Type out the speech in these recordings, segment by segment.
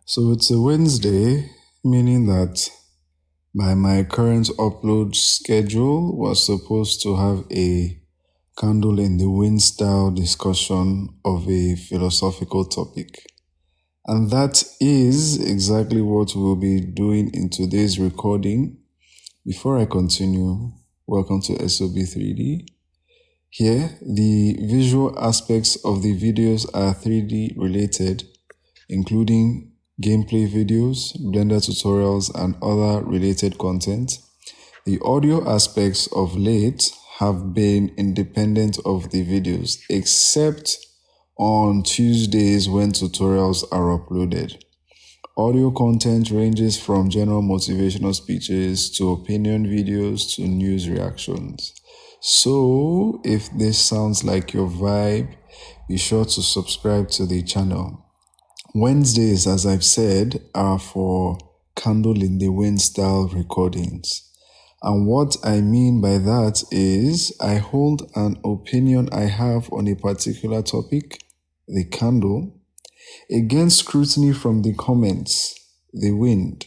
So it's a Wednesday, meaning that by my current upload schedule was supposed to have a candle in the wind style discussion of a philosophical topic. And that is exactly what we'll be doing in today's recording. Before I continue, welcome to SOB3D. Here, the visual aspects of the videos are 3D related, including gameplay videos, Blender tutorials, and other related content. The audio aspects of late have been independent of the videos, except on Tuesdays when tutorials are uploaded. Audio content ranges from general motivational speeches to opinion videos to news reactions. So, if this sounds like your vibe, be sure to subscribe to the channel. Wednesdays, as I've said, are for candle in the wind style recordings. And what I mean by that is I hold an opinion I have on a particular topic, the candle, against scrutiny from the comments, the wind,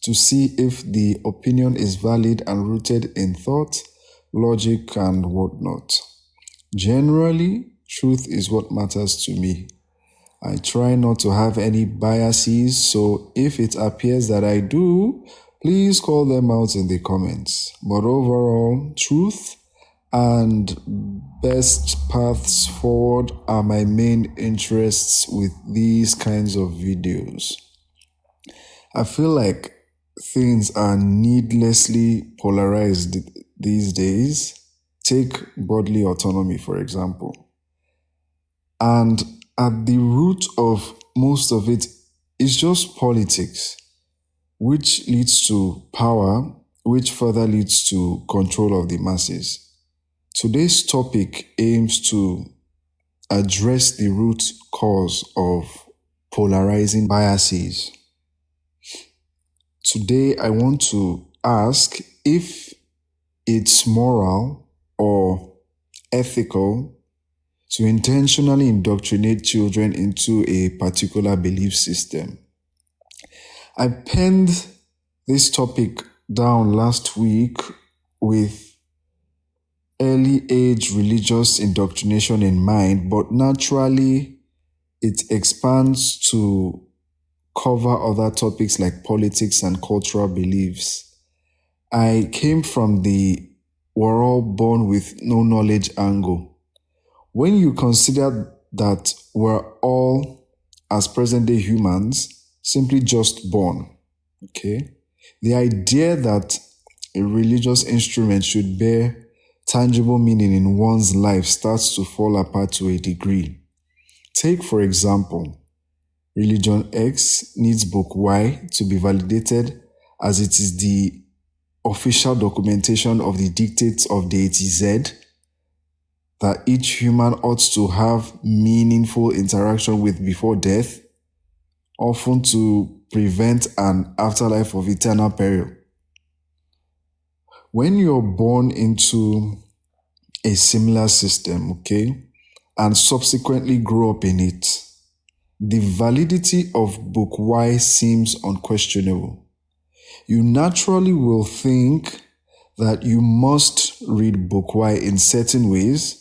to see if the opinion is valid and rooted in thought, logic, and whatnot. Generally, truth is what matters to me. I try not to have any biases, so if it appears that I do, please call them out in the comments. But overall, truth and best paths forward are my main interests with these kinds of videos. I feel like things are needlessly polarized these days. Take bodily autonomy, for example. And at the root of most of it is just politics, which leads to power, which further leads to control of the masses. Today's topic aims to address the root cause of polarizing biases. Today, I want to ask if it's moral or ethical to intentionally indoctrinate children into a particular belief system. I penned this topic down last week with early age religious indoctrination in mind, but naturally it expands to cover other topics like politics and cultural beliefs. I came from the we're all born with no knowledge angle. When you consider that we're all, as present-day humans, simply just born, okay? The idea that a religious instrument should bear tangible meaning in one's life starts to fall apart to a degree. Take, for example, religion X needs book Y to be validated as it is the official documentation of the dictates of deity Z, that each human ought to have meaningful interaction with before death, often to prevent an afterlife of eternal peril. When you're born into a similar system, okay, and subsequently grow up in it, the validity of book Y seems unquestionable. You naturally will think that you must read book Y in certain ways,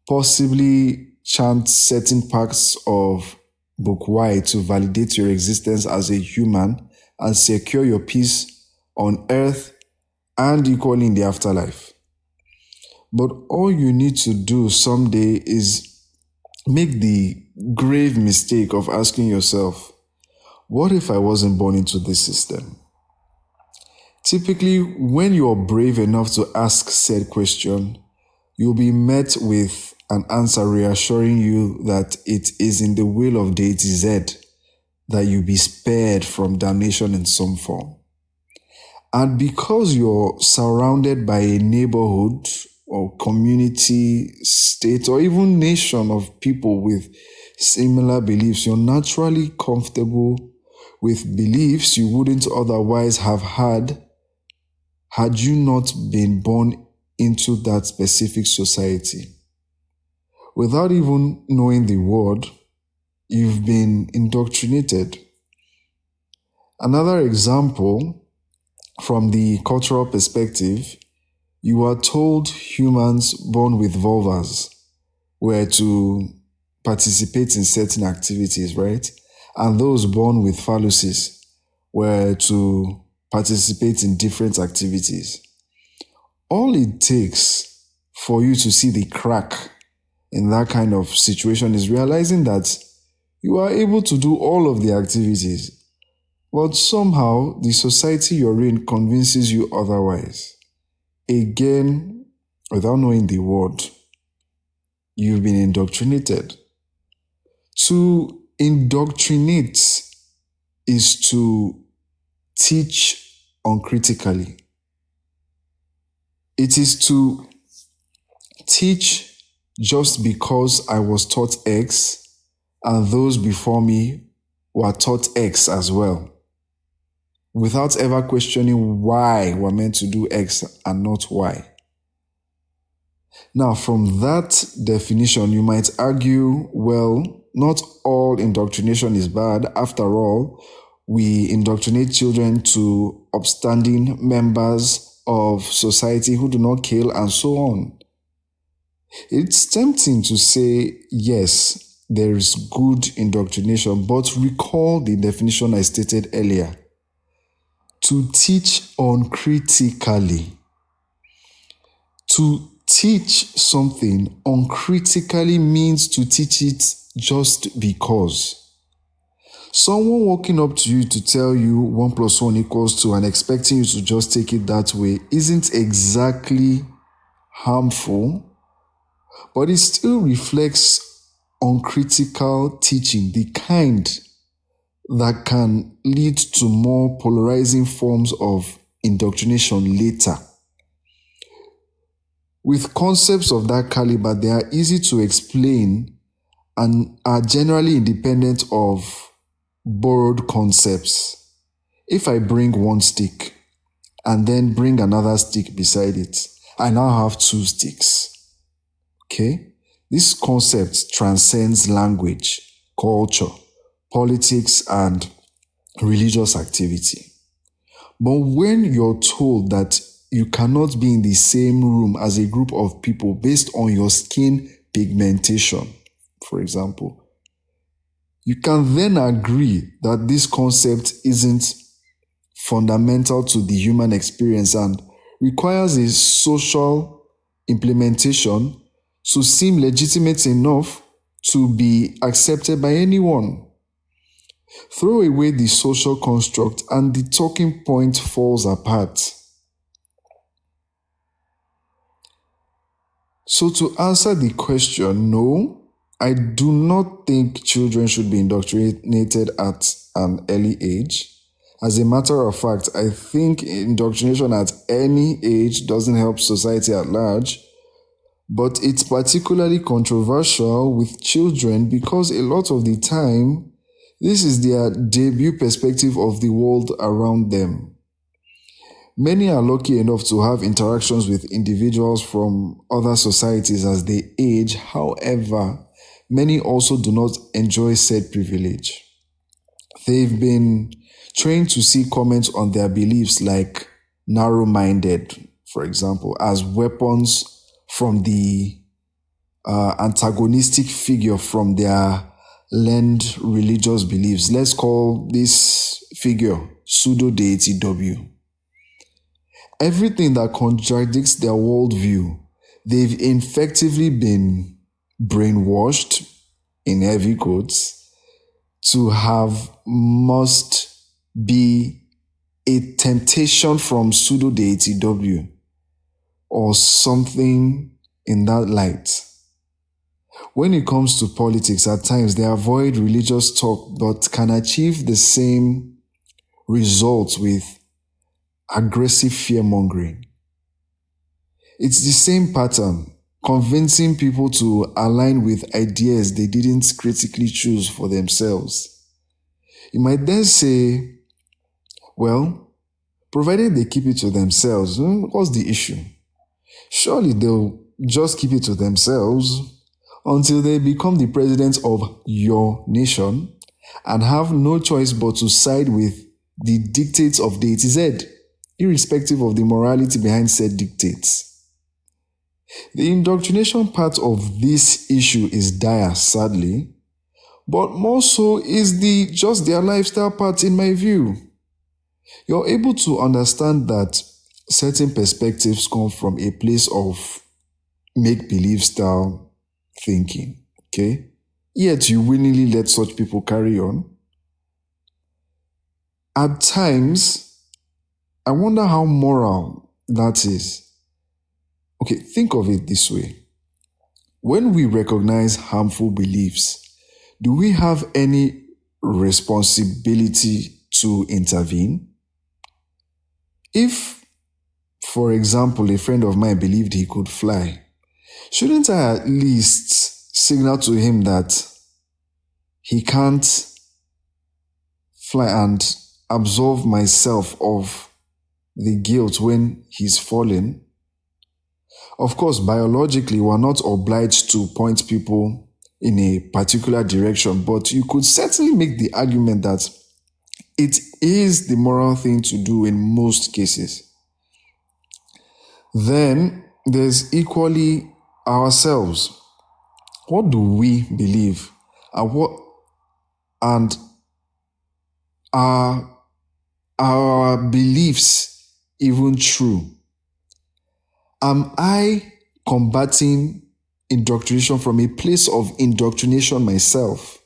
possibly chant certain parts of book Y to validate your existence as a human and secure your peace on earth and equally in the afterlife. But all you need to do someday is make the grave mistake of asking yourself, what if I wasn't born into this system? Typically, when you're brave enough to ask said question, you'll be met with an answer reassuring you that it is in the will of deity Z that you be spared from damnation in some form. And because you're surrounded by a neighborhood or community, state, or even nation of people with similar beliefs, you're naturally comfortable with beliefs you wouldn't otherwise have had you not been born into that specific society. Without even knowing the word, you've been indoctrinated. Another example from the cultural perspective, you are told humans born with vulvas were to participate in certain activities, right? And those born with phalluses were to participate in different activities. All it takes for you to see the crack in that kind of situation is realizing that you are able to do all of the activities, but somehow the society you're in convinces you otherwise. Again, without knowing the word, you've been indoctrinated. To indoctrinate is to teach uncritically. It is to teach just because I was taught X and those before me were taught X as well, without ever questioning why we're meant to do X and not Y. Now, from that definition, you might argue, well, not all indoctrination is bad. After all, we indoctrinate children to upstanding members of society who do not kill and so on. It's tempting to say, yes, there is good indoctrination, but recall the definition I stated earlier. To teach uncritically. To teach something uncritically means to teach it just because. Someone walking up to you to tell you 1 + 1 = 2 and expecting you to just take it that way isn't exactly harmful, but it still reflects uncritical teaching, the kind that can lead to more polarizing forms of indoctrination later. With concepts of that caliber, they are easy to explain and are generally independent of borrowed concepts. If I bring one stick and then bring another stick beside it, I now have 2 sticks. Okay? This concept transcends language, culture, politics, and religious activity. But when you're told that you cannot be in the same room as a group of people based on your skin pigmentation, for example, you can then agree that this concept isn't fundamental to the human experience and requires a social implementation to seem legitimate enough to be accepted by anyone. Throw away the social construct and the talking point falls apart. So to answer the question, no, I do not think children should be indoctrinated at an early age. As a matter of fact, I think indoctrination at any age doesn't help society at large, but it's particularly controversial with children because a lot of the time, this is their debut perspective of the world around them. Many are lucky enough to have interactions with individuals from other societies as they age. However, many also do not enjoy said privilege. They've been trained to see comments on their beliefs like narrow-minded, for example, as weapons from the antagonistic figure from their learned religious beliefs. Let's call this figure pseudo-deity W. Everything that contradicts their worldview, they've effectively been brainwashed, in heavy quotes, to have must be a temptation from pseudo-deity W or something in that light. When it comes to politics, at times they avoid religious talk but can achieve the same results with aggressive fear-mongering. It's the same pattern, convincing people to align with ideas they didn't critically choose for themselves. You might then say, well, provided they keep it to themselves, what's the issue? Surely they'll just keep it to themselves until they become the president of your nation and have no choice but to side with the dictates of deity Z, irrespective of the morality behind said dictates. The indoctrination part of this issue is dire, sadly, but more so is the just their lifestyle part in my view. You're able to understand that certain perspectives come from a place of make-believe style thinking, okay? Yet you willingly let such people carry on. At times, I wonder how moral that is. Okay, think of it this way. When we recognize harmful beliefs, do we have any responsibility to intervene? If, for example, a friend of mine believed he could fly, shouldn't I at least signal to him that he can't fly and absolve myself of the guilt when he's fallen? Of course, biologically, we're not obliged to point people in a particular direction, but you could certainly make the argument that it is the moral thing to do in most cases. Then there's equally ourselves. What do we believe? And are our beliefs even true? Am I combating indoctrination from a place of indoctrination myself?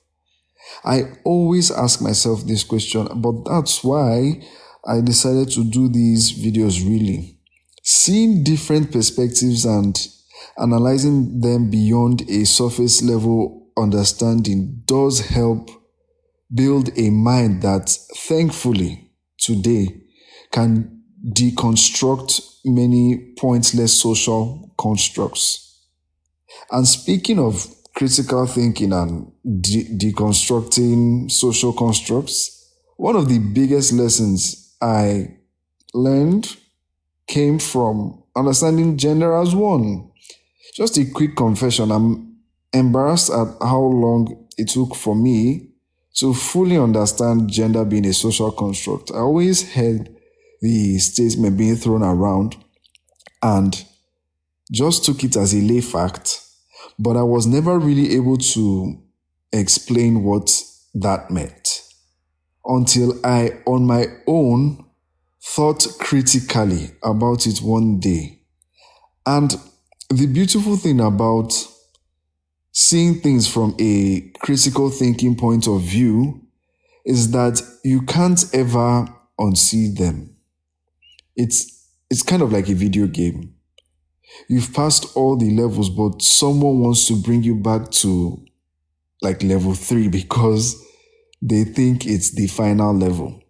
I always ask myself this question, but that's why I decided to do these videos really. Seeing different perspectives and analyzing them beyond a surface level understanding does help build a mind that, thankfully, today can deconstruct many pointless social constructs. And speaking of critical thinking and deconstructing social constructs, one of the biggest lessons I learned came from understanding gender as one. Just a quick confession, I'm embarrassed at how long it took for me to fully understand gender being a social construct. I always heard the statement being thrown around and just took it as a lay fact, but I was never really able to explain what that meant until I, on my own, thought critically about it one day. And the beautiful thing about seeing things from a critical thinking point of view is that you can't ever unsee them. It's kind of like a video game. You've passed all the levels, but someone wants to bring you back to like level 3 because they think it's the final level.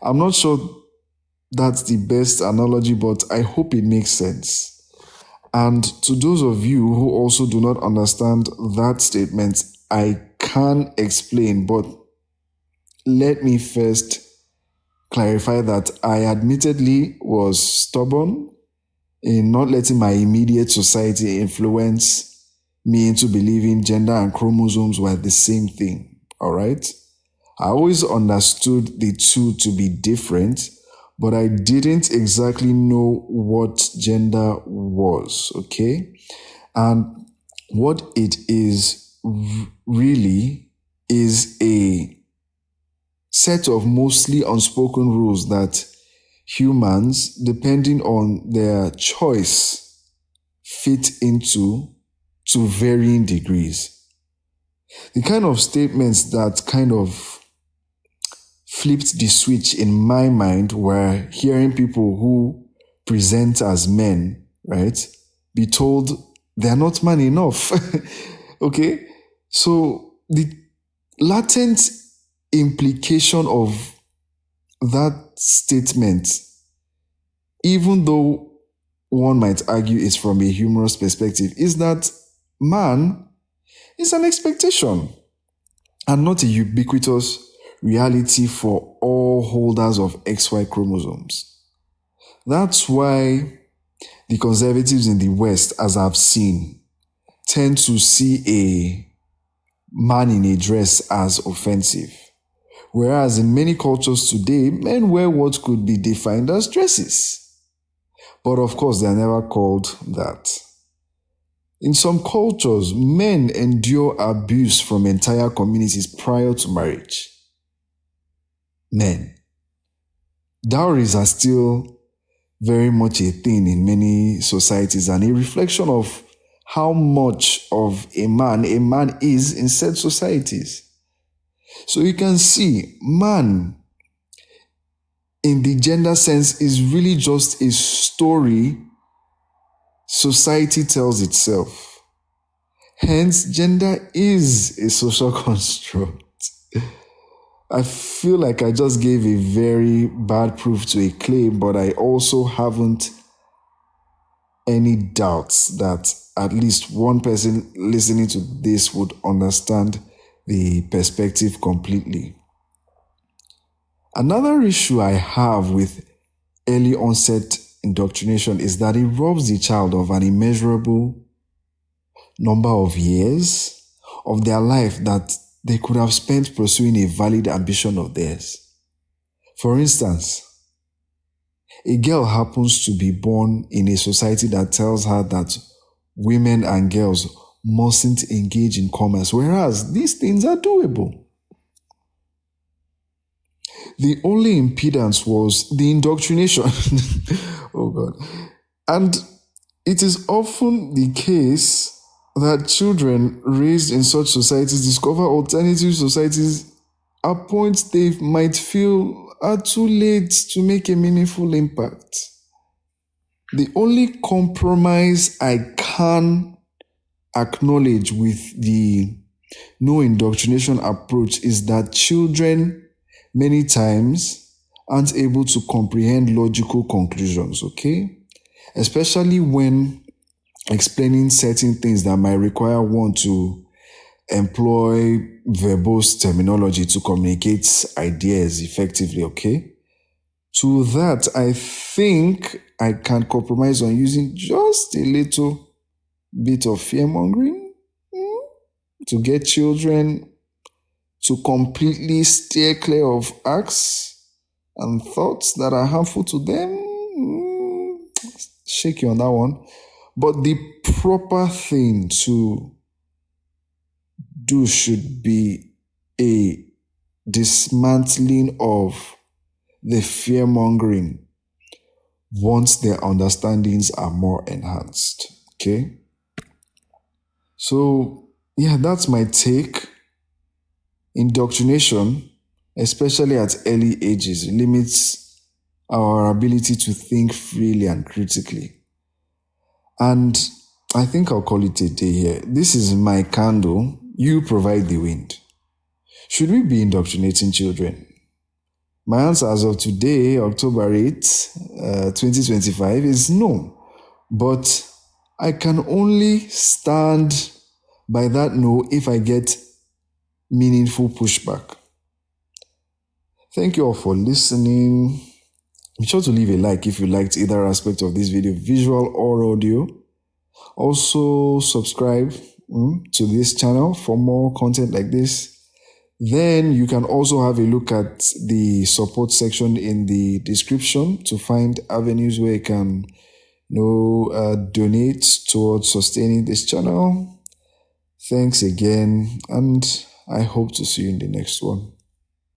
I'm not sure that's the best analogy, but I hope it makes sense. And to those of you who also do not understand that statement, I can explain, but let me first clarify that I admittedly was stubborn in not letting my immediate society influence me into believing gender and chromosomes were the same thing, all right? I always understood the two to be different, but I didn't exactly know what gender was, okay? And what it is really is a set of mostly unspoken rules that humans, depending on their choice, fit into to varying degrees. The kind of statements that kind of flipped the switch in my mind were hearing people who present as men, right, be told they're not man enough. Okay? So the latent implication of that statement, even though one might argue it's from a humorous perspective, is that man is an expectation and not a ubiquitous reality for all holders of XY chromosomes. That's why the conservatives in the West, as I've seen, tend to see a man in a dress as offensive, Whereas in many cultures today, men wear what could be defined as dresses. But of course, they are never called that. In some cultures, men endure abuse from entire communities prior to marriage. Men. Dowries are still very much a thing in many societies and a reflection of how much of a man is in said societies. So you can see, man in the gender sense is really just a story society tells itself. Hence, gender is a social construct. I feel like I just gave a very bad proof to a claim, but I also haven't any doubts that at least one person listening to this would understand the perspective completely. Another issue I have with early onset indoctrination is that it robs the child of an immeasurable number of years of their life that they could have spent pursuing a valid ambition of theirs. For instance, a girl happens to be born in a society that tells her that women and girls mustn't engage in commerce, whereas these things are doable. The only impedance was the indoctrination. Oh God. And it is often the case that children raised in such societies discover alternative societies at points they might feel are too late to make a meaningful impact. The only compromise I can acknowledge with the no indoctrination approach is that children many times aren't able to comprehend logical conclusions, okay? Especially when explaining certain things that might require one to employ verbose terminology to communicate ideas effectively, okay? To that, I think I can compromise on using just a little bit of fear-mongering to get children to completely steer clear of acts and thoughts that are harmful to them. Shake you on that one. But the proper thing to do should be a dismantling of the fear-mongering once their understandings are more enhanced. Okay? So, yeah, that's my take. Indoctrination, especially at early ages, limits our ability to think freely and critically. And I think I'll call it a day here. This is my candle. You provide the wind. Should we be indoctrinating children? My answer as of today, October 8th, 2025, is no. But I can only stand by that no if I get meaningful pushback. Thank you all for listening. Be sure to leave a like if you liked either aspect of this video, visual or audio. Also, subscribe to this channel for more content like this. Then you can also have a look at the support section in the description to find avenues where you can donate towards sustaining this channel. Thanks again, and I hope to see you in the next one.